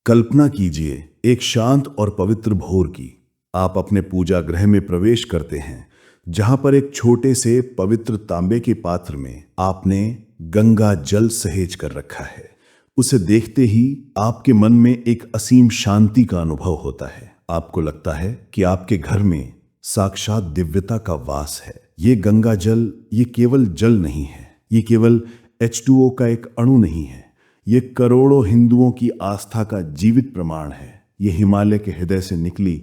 कल्पना कीजिए एक शांत और पवित्र भोर की। आप अपने पूजा गृह में प्रवेश करते हैं, जहां पर एक छोटे से पवित्र तांबे के पात्र में आपने गंगा जल सहेज कर रखा है। उसे देखते ही आपके मन में एक असीम शांति का अनुभव होता है। आपको लगता है कि आपके घर में साक्षात दिव्यता का वास है। ये गंगा जल ये केवल जल नहीं है, ये केवल H2O का एक अणु नहीं है, ये करोड़ों हिंदुओं की आस्था का जीवित प्रमाण है। ये हिमालय के हृदय से निकली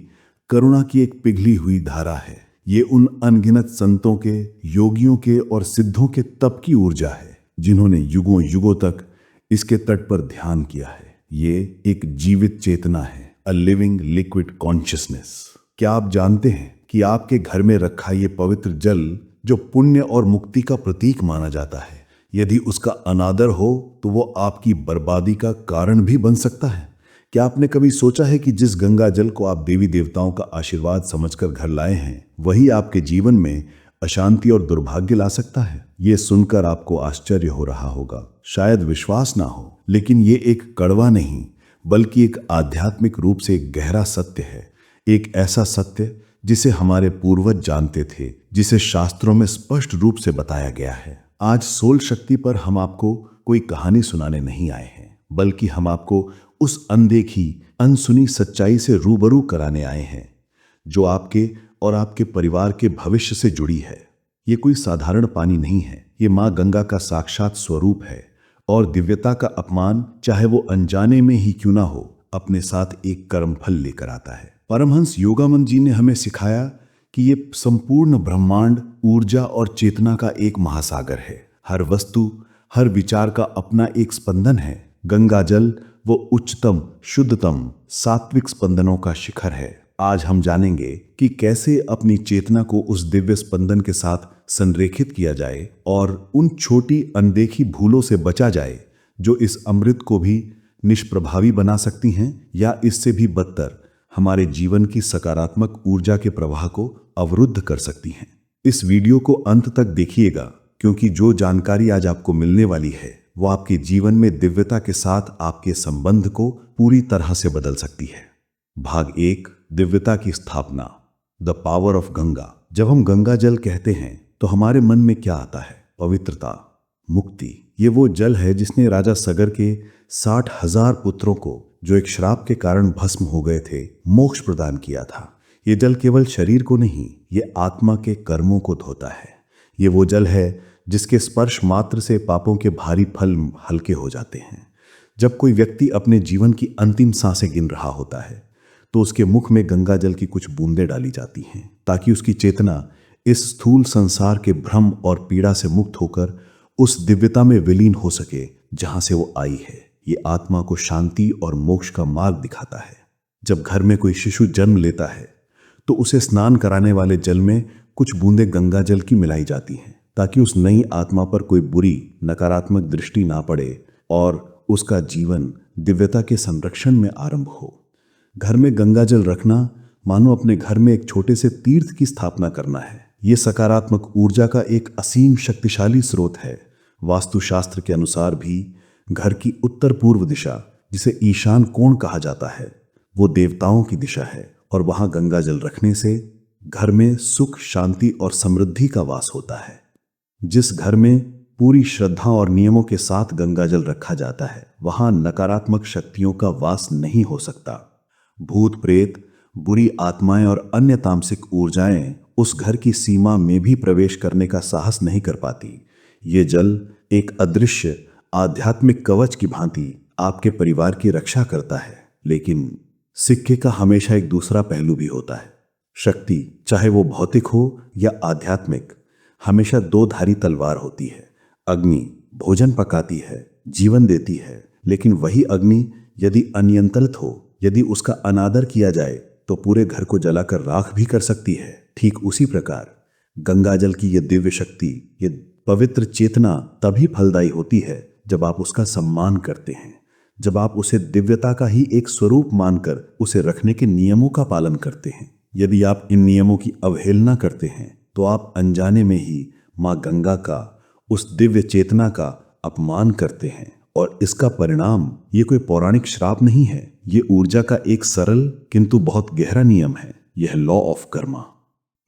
करुणा की एक पिघली हुई धारा है। ये उन अनगिनत संतों के, योगियों के और सिद्धों के तप की ऊर्जा है, जिन्होंने युगों युगों तक इसके तट पर ध्यान किया है। ये एक जीवित चेतना है, अ लिविंग लिक्विड कॉन्शियसनेस। क्या आप जानते हैं कि आपके घर में रखा ये पवित्र जल, जो पुण्य और मुक्ति का प्रतीक माना जाता है, यदि उसका अनादर हो तो वो आपकी बर्बादी का कारण भी बन सकता है। क्या आपने कभी सोचा है कि जिस गंगा जल को आप देवी देवताओं का आशीर्वाद समझकर घर लाए हैं, वही आपके जीवन में अशांति और दुर्भाग्य ला सकता है? ये सुनकर आपको आश्चर्य हो रहा होगा, शायद विश्वास ना हो, लेकिन ये एक कड़वा नहीं बल्कि एक आध्यात्मिक रूप से एक गहरा सत्य है। एक ऐसा सत्य जिसे हमारे पूर्वज जानते थे, जिसे शास्त्रों में स्पष्ट रूप से बताया गया है। आज सोल शक्ति पर हम आपको कोई कहानी सुनाने नहीं आए हैं, बल्कि हम आपको उस अनदेखी, अनसुनी सच्चाई से रूबरू कराने आए हैं, जो आपके और आपके परिवार के भविष्य से जुड़ी है। ये कोई साधारण पानी नहीं है, ये माँ गंगा का साक्षात स्वरूप है, और दिव्यता का अपमान, चाहे वो अनजाने में ही क्यों ना हो, अपने साथ एक कर्मफल लेकर आता है। परमहंस योगानंद जी ने हमें सिखाया कि ये संपूर्ण ब्रह्मांड ऊर्जा और चेतना का एक महासागर है। हर वस्तु, हर विचार का अपना एक स्पंदन है। गंगा जल वो उच्चतम, शुद्धतम, सात्विक स्पंदनों का शिखर है। आज हम जानेंगे कि कैसे अपनी चेतना को उस दिव्य स्पंदन के साथ संरेखित किया जाए और उन छोटी अनदेखी भूलों से बचा जाए, जो इस अमृत को भी निष्प्रभावी बना सकती हैं या इससे भी बदतर हमारे जीवन की सकारात्मक ऊर्जा के प्रवाह को अवरुद्ध कर सकती हैं। इस वीडियो को अंत तक देखिएगा, क्योंकि जो जानकारी आज आपको मिलने वाली है वो आपके जीवन में दिव्यता के साथ आपके संबंध को पूरी तरह से बदल सकती है। भाग 1, दिव्यता की स्थापना, द पावर ऑफ गंगा। जब हम गंगा जल कहते हैं तो हमारे मन में क्या आता है? पवित्रता, मुक्ति। ये वो जल है जिसने राजा सगर के 60,000 पुत्रों को, जो एक श्राप के कारण भस्म हो गए थे, मोक्ष प्रदान किया था। ये जल केवल शरीर को नहीं, ये आत्मा के कर्मों को धोता है। ये वो जल है जिसके स्पर्श मात्र से पापों के भारी फल हल्के हो जाते हैं। जब कोई व्यक्ति अपने जीवन की अंतिम सांसें गिन रहा होता है, तो उसके मुख में गंगा जल की कुछ बूंदें डाली जाती हैं, ताकि उसकी चेतना इस स्थूल संसार के भ्रम और पीड़ा से मुक्त होकर उस दिव्यता में विलीन हो सके जहां से वो आई है। ये आत्मा को शांति और मोक्ष का मार्ग दिखाता है। जब घर में कोई शिशु जन्म लेता है, तो उसे स्नान कराने वाले जल में कुछ बूंदें गंगा जल की मिलाई जाती हैं, ताकि उस नई आत्मा पर कोई बुरी, नकारात्मक दृष्टि ना पड़े और उसका जीवन दिव्यता के संरक्षण में आरंभ हो। घर में गंगा जल रखना मानो अपने घर में एक छोटे से तीर्थ की स्थापना करना है। ये सकारात्मक ऊर्जा का एक असीम शक्तिशाली स्रोत है। वास्तुशास्त्र के अनुसार भी घर की उत्तर पूर्व दिशा, जिसे ईशान कोण कहा जाता है, वो देवताओं की दिशा है, और वहां गंगा जल रखने से घर में सुख, शांति और समृद्धि का वास होता है। जिस घर में पूरी श्रद्धा और नियमों के साथ गंगा जल रखा जाता है, वहां नकारात्मक शक्तियों का वास नहीं हो सकता। भूत प्रेत, बुरी आत्माएं और अन्य तामसिक ऊर्जाएं उस घर की सीमा में भी प्रवेश करने का साहस नहीं कर पाती। ये जल एक अदृश्य आध्यात्मिक कवच की भांति आपके परिवार की रक्षा करता है। लेकिन सिक्के का हमेशा एक दूसरा पहलू भी होता है। शक्ति, चाहे वो भौतिक हो या आध्यात्मिक, हमेशा दो धारी तलवार होती है। अग्नि भोजन पकाती है, जीवन देती है, लेकिन वही अग्नि यदि अनियंत्रित हो, यदि उसका अनादर किया जाए, तो पूरे घर को जलाकर राख भी कर सकती है। ठीक उसी प्रकार गंगा जल की यह दिव्य शक्ति, ये पवित्र चेतना तभी फलदायी होती है जब आप उसका सम्मान करते हैं, जब आप उसे दिव्यता का ही एक स्वरूप मानकर उसे रखने के नियमों का पालन करते हैं। यदि आप इन नियमों की अवहेलना करते हैं, तो आप अनजाने में ही माँ गंगा का, उस दिव्य चेतना का अपमान करते हैं। और इसका परिणाम ये कोई पौराणिक श्राप नहीं है, ये ऊर्जा का एक सरल किंतु बहुत गहरा नियम है। यह लॉ ऑफ कर्मा।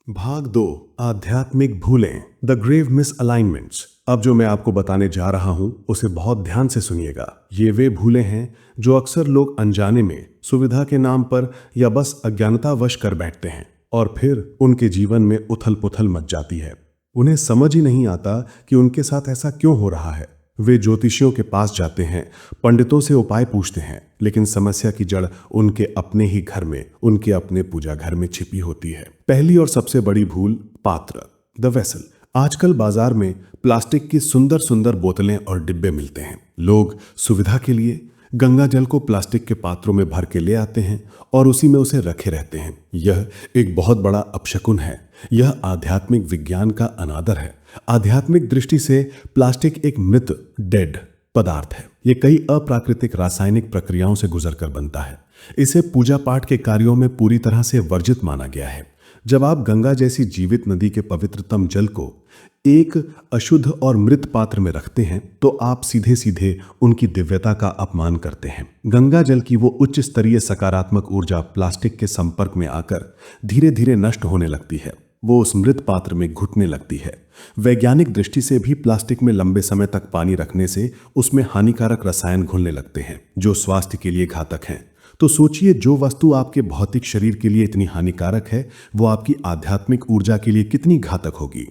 भाग 2, आध्यात्मिक भूलें, द ग्रेव मिसअलाइनमेंट्स। अब जो मैं आपको बताने जा रहा हूं उसे बहुत ध्यान से सुनिएगा। ये वे भूलें हैं जो अक्सर लोग अनजाने में सुविधा के नाम पर या बस अज्ञानतावश कर बैठते हैं और फिर उनके जीवन में उथल पुथल मच जाती है। उन्हें समझ ही नहीं आता कि उनके साथ ऐसा क्यों हो रहा है। वे ज्योतिषियों के पास जाते हैं, पंडितों से उपाय पूछते हैं, लेकिन समस्या की जड़ उनके अपने ही घर में, उनके अपने पूजा घर में छिपी होती है। पहली और सबसे बड़ी भूल, पात्र, द वेसल। आजकल बाजार में प्लास्टिक की सुंदर सुंदर बोतलें और डिब्बे मिलते हैं। लोग सुविधा के लिए गंगा जल को प्लास्टिक के पात्रों में भर के ले आते हैं और उसी में उसे रखे रहते हैं। यह एक बहुत बड़ा अपशकुन है। यह आध्यात्मिक विज्ञान का अनादर है। आध्यात्मिक दृष्टि से प्लास्टिक एक मृत, डेड पदार्थ है। यह कई अप्राकृतिक रासायनिक प्रक्रियाओं से गुजरकर बनता है। इसे पूजा पाठ के कार्यों में पूरी तरह से वर्जित माना गया है। जब आप गंगा जैसी जीवित नदी के पवित्रतम जल को एक अशुद्ध और मृत पात्र में रखते हैं तो आप सीधे सीधे उनकी दिव्यता का अपमान करते हैं। गंगा जल की वो उच्च स्तरीय सकारात्मक ऊर्जा प्लास्टिक के संपर्क में आकर धीरे धीरे नष्ट होने लगती है। वो उस मृत पात्र में घुटने लगती है। वैज्ञानिक दृष्टि से भी प्लास्टिक में लंबे समय तक पानी रखने से उसमें हानिकारक रसायन घुलने लगते हैं जो स्वास्थ्य के लिए घातक हैं। तो सोचिए, जो वस्तु आपके भौतिक शरीर के लिए इतनी हानिकारक है वो आपकी आध्यात्मिक ऊर्जा के लिए कितनी घातक होगी।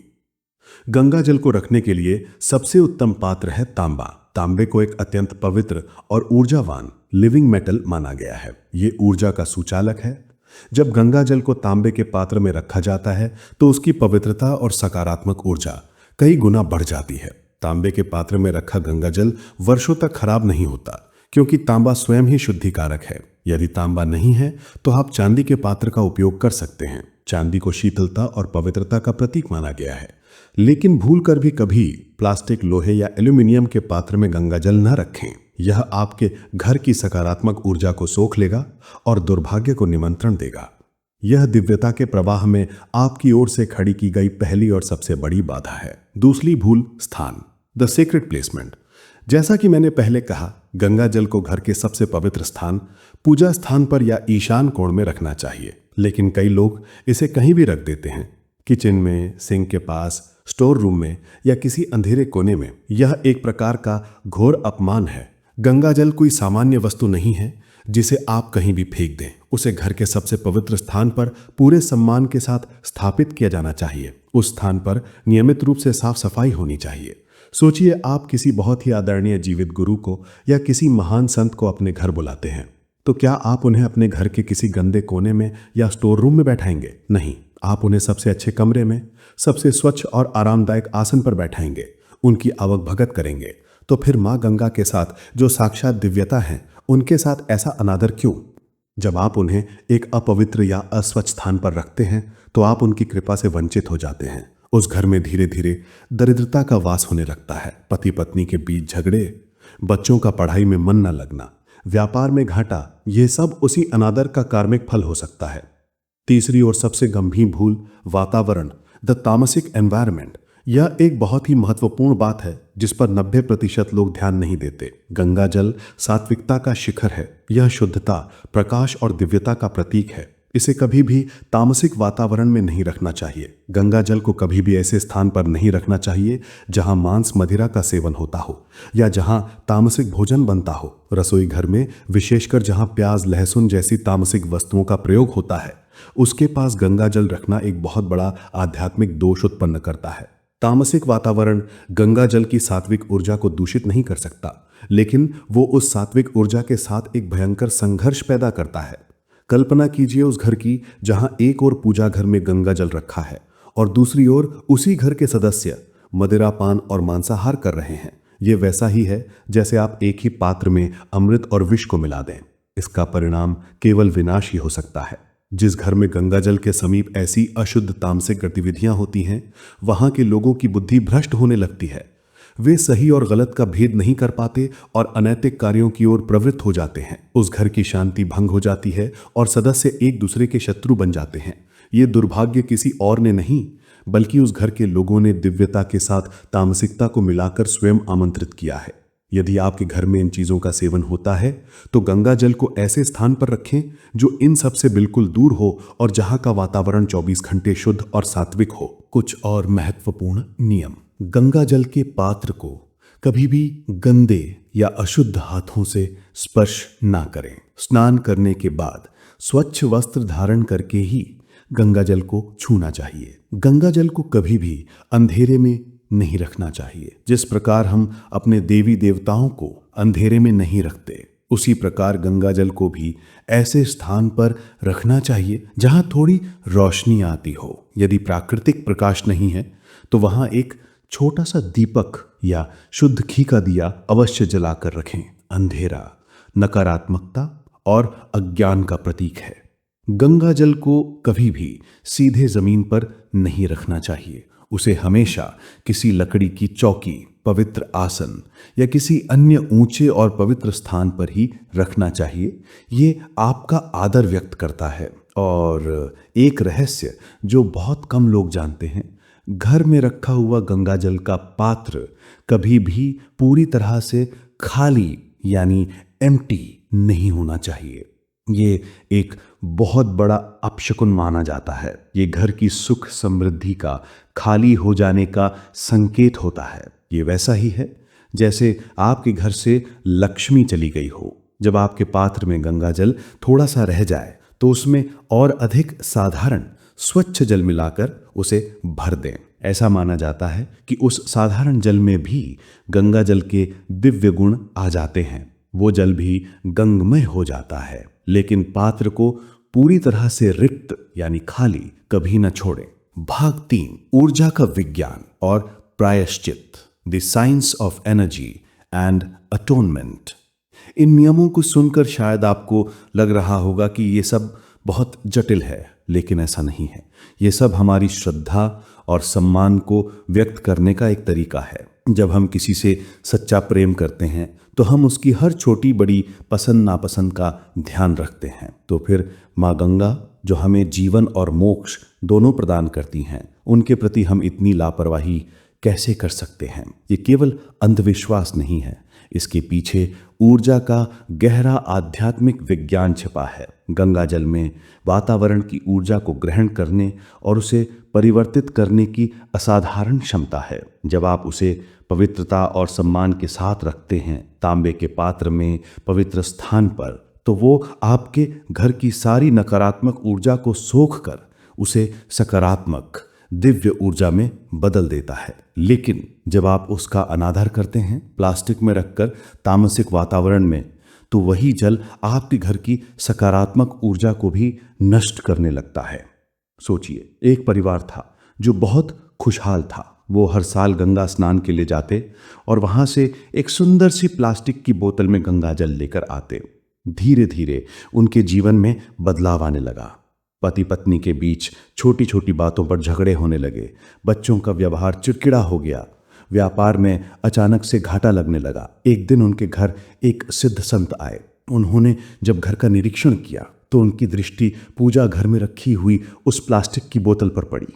गंगा जल को रखने के लिए सबसे उत्तम पात्र है तांबा। तांबे को एक अत्यंत पवित्र और ऊर्जावान लिविंग मेटल माना गया है। ये ऊर्जा का सुचालक है। जब गंगा जल को तांबे के पात्र में रखा जाता है तो उसकी पवित्रता और सकारात्मक ऊर्जा कई गुना बढ़ जाती है। तांबे के पात्र में रखा गंगा जल वर्षों तक खराब नहीं होता क्योंकि तांबा स्वयं ही शुद्धिकारक है। यदि तांबा नहीं है तो आप चांदी के पात्र का उपयोग कर सकते हैं। चांदी को शीतलता और पवित्रता का प्रतीक माना गया है। लेकिन भूल कर भी कभी प्लास्टिक, लोहे या एल्यूमिनियम के पात्र में गंगा जल न रखें। यह आपके घर की सकारात्मक ऊर्जा को सोख लेगा और दुर्भाग्य को निमंत्रण देगा। यह दिव्यता के प्रवाह में आपकी ओर से खड़ी की गई पहली और सबसे बड़ी बाधा है। दूसरी भूल, स्थान, द सीक्रेट प्लेसमेंट। जैसा कि मैंने पहले कहा, गंगा जल को घर के सबसे पवित्र स्थान, पूजा स्थान पर या ईशान कोण में रखना चाहिए। लेकिन कई लोग इसे कहीं भी रख देते हैं, किचन में, सिंक के पास, स्टोर रूम में या किसी अंधेरे कोने में। यह एक प्रकार का घोर अपमान है। गंगा जल कोई सामान्य वस्तु नहीं है जिसे आप कहीं भी फेंक दें। उसे घर के सबसे पवित्र स्थान पर पूरे सम्मान के साथ स्थापित किया जाना चाहिए। उस स्थान पर नियमित रूप से साफ सफाई होनी चाहिए। सोचिए, आप किसी बहुत ही आदरणीय जीवित गुरु को या किसी महान संत को अपने घर बुलाते हैं, तो क्या आप उन्हें अपने घर के किसी गंदे कोने में या स्टोर रूम में बैठाएंगे? नहीं, आप उन्हें सबसे अच्छे कमरे में, सबसे स्वच्छ और आरामदायक आसन पर बैठाएंगे, उनकी आवक भगत करेंगे। तो फिर माँ गंगा के साथ जो साक्षात दिव्यता है, उनके साथ ऐसा अनादर क्यों? जब आप उन्हें एक अपवित्र या अस्वच्छ स्थान पर रखते हैं तो आप उनकी कृपा से वंचित हो जाते हैं। उस घर में धीरे धीरे दरिद्रता का वास होने लगता है। पति पत्नी के बीच झगड़े, बच्चों का पढ़ाई में मन न लगना, व्यापार में घाटा, ये सब उसी अनादर का कार्मिक फल हो सकता है। तीसरी और सबसे गंभीर भूल, वातावरण, द तामसिक एनवायरनमेंट। यह एक बहुत ही महत्वपूर्ण बात है जिस पर 90% लोग ध्यान नहीं देते। गंगा जल सात्विकता का शिखर है। यह शुद्धता, प्रकाश और दिव्यता का प्रतीक है। इसे कभी भी तामसिक वातावरण में नहीं रखना चाहिए। गंगा जल को कभी भी ऐसे स्थान पर नहीं रखना चाहिए जहां मांस मदिरा का सेवन होता हो या जहां तामसिक भोजन बनता हो। रसोई घर में, विशेषकर जहां प्याज, लहसुन जैसी तामसिक वस्तुओं का प्रयोग होता है, उसके पास गंगा जल रखना एक बहुत बड़ा आध्यात्मिक दोष उत्पन्न करता है। तामसिक वातावरण गंगा जल की सात्विक ऊर्जा को दूषित नहीं कर सकता, लेकिन वो उस सात्विक ऊर्जा के साथ एक भयंकर संघर्ष पैदा करता है। कल्पना कीजिए उस घर की जहां एक ओर पूजा घर में गंगा जल रखा है और दूसरी ओर उसी घर के सदस्य मदिरापान और मांसाहार कर रहे हैं। ये वैसा ही है जैसे आप एक ही पात्र में अमृत और विष को मिला दें। इसका परिणाम केवल विनाश ही हो सकता है। जिस घर में गंगा जल के समीप ऐसी अशुद्ध तामसिक गतिविधियां होती हैं, वहां के लोगों की बुद्धि भ्रष्ट होने लगती है। वे सही और गलत का भेद नहीं कर पाते और अनैतिक कार्यों की ओर प्रवृत्त हो जाते हैं। उस घर की शांति भंग हो जाती है और सदस्य एक दूसरे के शत्रु बन जाते हैं। ये दुर्भाग्य किसी और ने नहीं, बल्कि उस घर के लोगों ने दिव्यता के साथ तामसिकता को मिलाकर स्वयं आमंत्रित किया है। यदि आपके घर में इन चीजों का सेवन होता है तो गंगा जल को ऐसे स्थान पर रखें जो इन सब से बिल्कुल दूर हो और जहां का वातावरण 24 घंटे शुद्ध और सात्विक हो। कुछ और महत्वपूर्ण नियम। गंगा जल के पात्र को कभी भी गंदे या अशुद्ध हाथों से स्पर्श ना करें। स्नान करने के बाद स्वच्छ वस्त्र धारण करके ही गंगा जल को छूना चाहिए। गंगा जल को कभी भी अंधेरे में नहीं रखना चाहिए। जिस प्रकार हम अपने देवी देवताओं को अंधेरे में नहीं रखते, उसी प्रकार गंगा जल को भी ऐसे स्थान पर रखना चाहिए जहां थोड़ी रोशनी आती हो। यदि प्राकृतिक प्रकाश नहीं है तो वहां एक छोटा सा दीपक या शुद्ध घी का दिया अवश्य जलाकर रखें। अंधेरा नकारात्मकता और अज्ञान का प्रतीक है। गंगा जल को कभी भी सीधे जमीन पर नहीं रखना चाहिए। उसे हमेशा किसी लकड़ी की चौकी, पवित्र आसन या किसी अन्य ऊंचे और पवित्र स्थान पर ही रखना चाहिए। ये आपका आदर व्यक्त करता है। और एक रहस्य जो बहुत कम लोग जानते हैं, घर में रखा हुआ गंगा जल का पात्र कभी भी पूरी तरह से खाली यानी एम्प्टी नहीं होना चाहिए। ये एक बहुत बड़ा अपशकुन माना जाता है। ये घर की सुख समृद्धि का खाली हो जाने का संकेत होता है। ये वैसा ही है जैसे आपके घर से लक्ष्मी चली गई हो। जब आपके पात्र में गंगा जल थोड़ा सा रह जाए तो उसमें और अधिक साधारण स्वच्छ जल मिलाकर उसे भर दें। ऐसा माना जाता है कि उस साधारण जल में भी गंगा जल के दिव्य गुण आ जाते हैं। वो जल भी गंगमय हो जाता है। लेकिन पात्र को पूरी तरह से रिक्त यानी खाली कभी न छोड़ें। भाग 3, ऊर्जा का विज्ञान और प्रायश्चित, the science of energy and atonement. इन नियमों को सुनकर शायद आपको लग रहा होगा कि ये सब बहुत जटिल है, लेकिन ऐसा नहीं है। ये सब हमारी श्रद्धा और सम्मान को व्यक्त करने का एक तरीका है। जब हम किसी से सच्चा प्रेम करते हैं तो हम उसकी हर छोटी बड़ी पसंद नापसंद का ध्यान रखते हैं। तो फिर माँ गंगा, जो हमें जीवन और मोक्ष दोनों प्रदान करती हैं, उनके प्रति हम इतनी लापरवाही कैसे कर सकते हैं? ये केवल अंधविश्वास नहीं है, इसके पीछे ऊर्जा का गहरा आध्यात्मिक विज्ञान छिपा है। गंगा जल में वातावरण की ऊर्जा को ग्रहण करने और उसे परिवर्तित करने की असाधारण क्षमता है। जब आप उसे पवित्रता और सम्मान के साथ रखते हैं, तांबे के पात्र में पवित्र स्थान पर, तो वो आपके घर की सारी नकारात्मक ऊर्जा को सोख कर उसे सकारात्मक दिव्य ऊर्जा में बदल देता है। लेकिन जब आप उसका अनादर करते हैं, प्लास्टिक में रखकर तामसिक वातावरण में, तो वही जल आपके घर की सकारात्मक ऊर्जा को भी नष्ट करने लगता है। सोचिए, एक परिवार था जो बहुत खुशहाल था। वो हर साल गंगा स्नान के लिए जाते और वहां से एक सुंदर सी प्लास्टिक की बोतल में गंगा जल लेकर आते। धीरे धीरे उनके जीवन में बदलाव आने लगा। पति पत्नी के बीच छोटी छोटी बातों पर झगड़े होने लगे। बच्चों का व्यवहार चिड़चिड़ा हो गया। व्यापार में अचानक से घाटा लगने लगा। एक दिन उनके घर एक सिद्ध संत आए। उन्होंने जब घर का निरीक्षण किया तो उनकी दृष्टि पूजा घर में रखी हुई उस प्लास्टिक की बोतल पर पड़ी।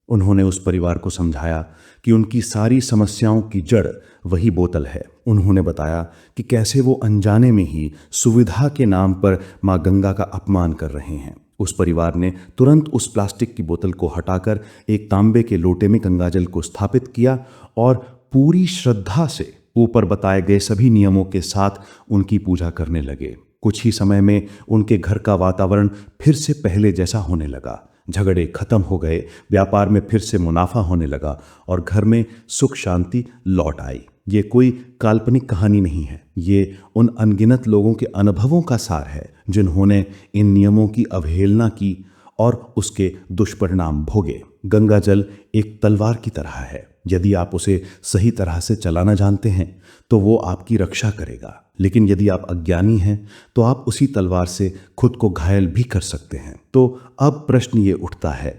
उन्होंने उस परिवार को समझाया कि उनकी सारी समस्याओं की जड़ वही बोतल है। उन्होंने बताया कि कैसे वो अनजाने में ही सुविधा के नाम पर माँ गंगा का अपमान कर रहे हैं। उस परिवार ने तुरंत उस प्लास्टिक की बोतल को हटाकर एक तांबे के लोटे में गंगाजल को स्थापित किया और पूरी श्रद्धा से ऊपर बताए गए सभी नियमों के साथ उनकी पूजा करने लगे। कुछ ही समय में उनके घर का वातावरण फिर से पहले जैसा होने लगा। झगड़े खत्म हो गए, व्यापार में फिर से मुनाफा होने लगा और घर में सुख शांति लौट आई। ये कोई काल्पनिक कहानी नहीं है, ये उन अनगिनत लोगों के अनुभवों का सार है जिन्होंने इन नियमों की अवहेलना की और उसके दुष्परिणाम भोगे। गंगा जल एक तलवार की तरह है। यदि आप उसे सही तरह से चलाना जानते हैं तो वो आपकी रक्षा करेगा, लेकिन यदि आप अज्ञानी हैं तो आप उसी तलवार से खुद को घायल भी कर सकते हैं। तो अब प्रश्न ये उठता है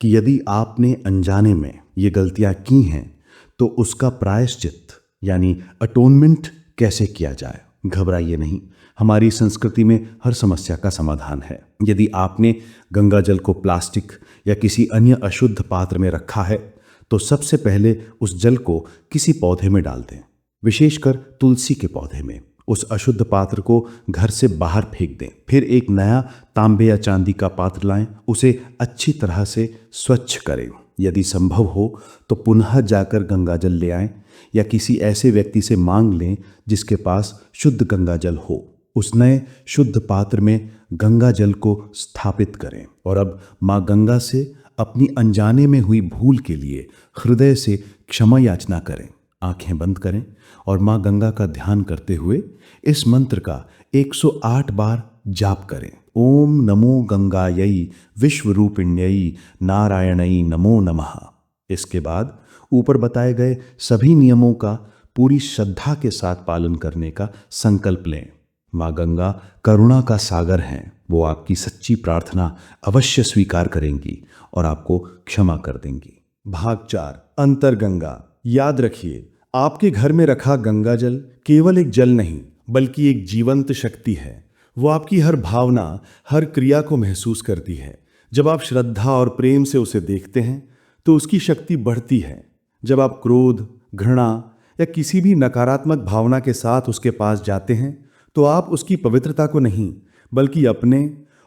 कि यदि आपने अनजाने में ये गलतियां की हैं तो उसका प्रायश्चित यानी अटोनमेंट कैसे किया जाए? घबराइए नहीं, हमारी संस्कृति में हर समस्या का समाधान है। यदि आपने गंगा जल को प्लास्टिक या किसी अन्य अशुद्ध पात्र में रखा है तो सबसे पहले उस जल को किसी पौधे में डाल दें। विशेषकर तुलसी के पौधे में। उस अशुद्ध पात्र को घर से बाहर फेंक दें। फिर एक नया तांबे या चांदी का पात्र लाएं, उसे अच्छी तरह से स्वच्छ करें। यदि संभव हो तो पुनः जाकर गंगाजल ले आएं या किसी ऐसे व्यक्ति से मांग लें जिसके पास शुद्ध गंगाजल हो। उस नए शुद्ध पात्र में गंगाजल को स्थापित करें और अब माँ गंगा से अपनी अनजाने में हुई भूल के लिए हृदय से क्षमा याचना करें। आंखें बंद करें और माँ गंगा का ध्यान करते हुए इस मंत्र का 108 बार जाप करें। ओम नमो गंगायै विश्वरूपिण्यै नारायणै नमो नमः। इसके बाद ऊपर बताए गए सभी नियमों का पूरी श्रद्धा के साथ पालन करने का संकल्प लें। माँ गंगा करुणा का सागर हैं। वो आपकी सच्ची प्रार्थना अवश्य स्वीकार करेंगी और आपको क्षमा कर देंगी। भाग 4, अंतर्गंगा। याद रखिए, आपके घर में रखा गंगाजल केवल एक जल नहीं बल्कि एक जीवंत शक्ति है। वो आपकी हर भावना, हर क्रिया को महसूस करती है। जब आप श्रद्धा और प्रेम से उसे देखते हैं तो उसकी शक्ति बढ़ती है। जब आप क्रोध, घृणा या किसी भी नकारात्मक भावना के साथ उसके पास जाते हैं तो आप उसकी पवित्रता को नहीं बल्कि अपने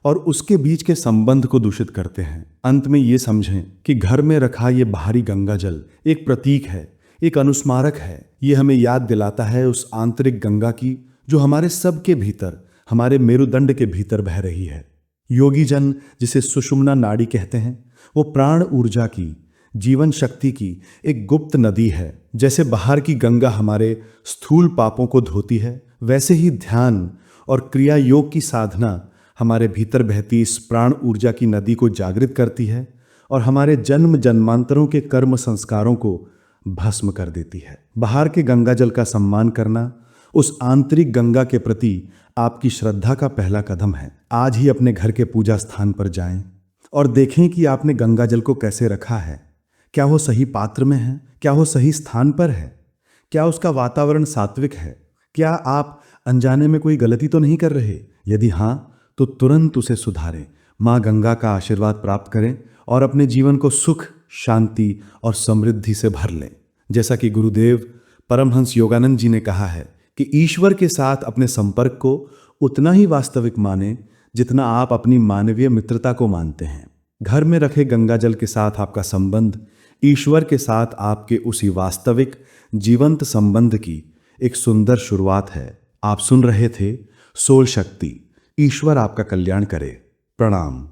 और उसके बीच के संबंध को दूषित करते हैं। अंत में ये समझें कि घर में रखा ये बाहरी गंगाजल एक प्रतीक है, एक अनुस्मारक है। ये हमें याद दिलाता है उस आंतरिक गंगा की जो हमारे सब के भीतर, हमारे मेरुदंड के भीतर बह रही है। योगी जन जिसे सुषुम्ना नाड़ी कहते हैं, वो प्राण ऊर्जा की, जीवन शक्ति की एक गुप्त नदी है। जैसे बाहर की गंगा हमारे स्थूल पापों को धोती है, वैसे ही ध्यान और क्रिया योग की साधना हमारे भीतर बहती इस प्राण ऊर्जा की नदी को जागृत करती है और हमारे जन्म जन्मांतरों के कर्म संस्कारों को भस्म कर देती है। बाहर के गंगाजल का सम्मान करना उस आंतरिक गंगा के प्रति आपकी श्रद्धा का पहला कदम है। आज ही अपने घर के पूजा स्थान पर जाएं और देखें कि आपने गंगाजल को कैसे रखा है। क्या वो सही पात्र में है? क्या वो सही स्थान पर है? क्या उसका वातावरण सात्विक है? क्या आप अनजाने में कोई गलती तो नहीं कर रहे? यदि हाँ, तो तुरंत उसे सुधारें। माँ गंगा का आशीर्वाद प्राप्त करें और अपने जीवन को सुख, शांति और समृद्धि से भर लें। जैसा कि गुरुदेव परमहंस योगानंद जी ने कहा है कि ईश्वर के साथ अपने संपर्क को उतना ही वास्तविक माने जितना आप अपनी मानवीय मित्रता को मानते हैं। घर में रखे गंगाजल के साथ आपका संबंध ईश्वर के साथ आपके उसी वास्तविक जीवंत संबंध की एक सुंदर शुरुआत है। आप सुन रहे थे सोल शक्ति। ईश्वर आपका कल्याण करे। प्रणाम।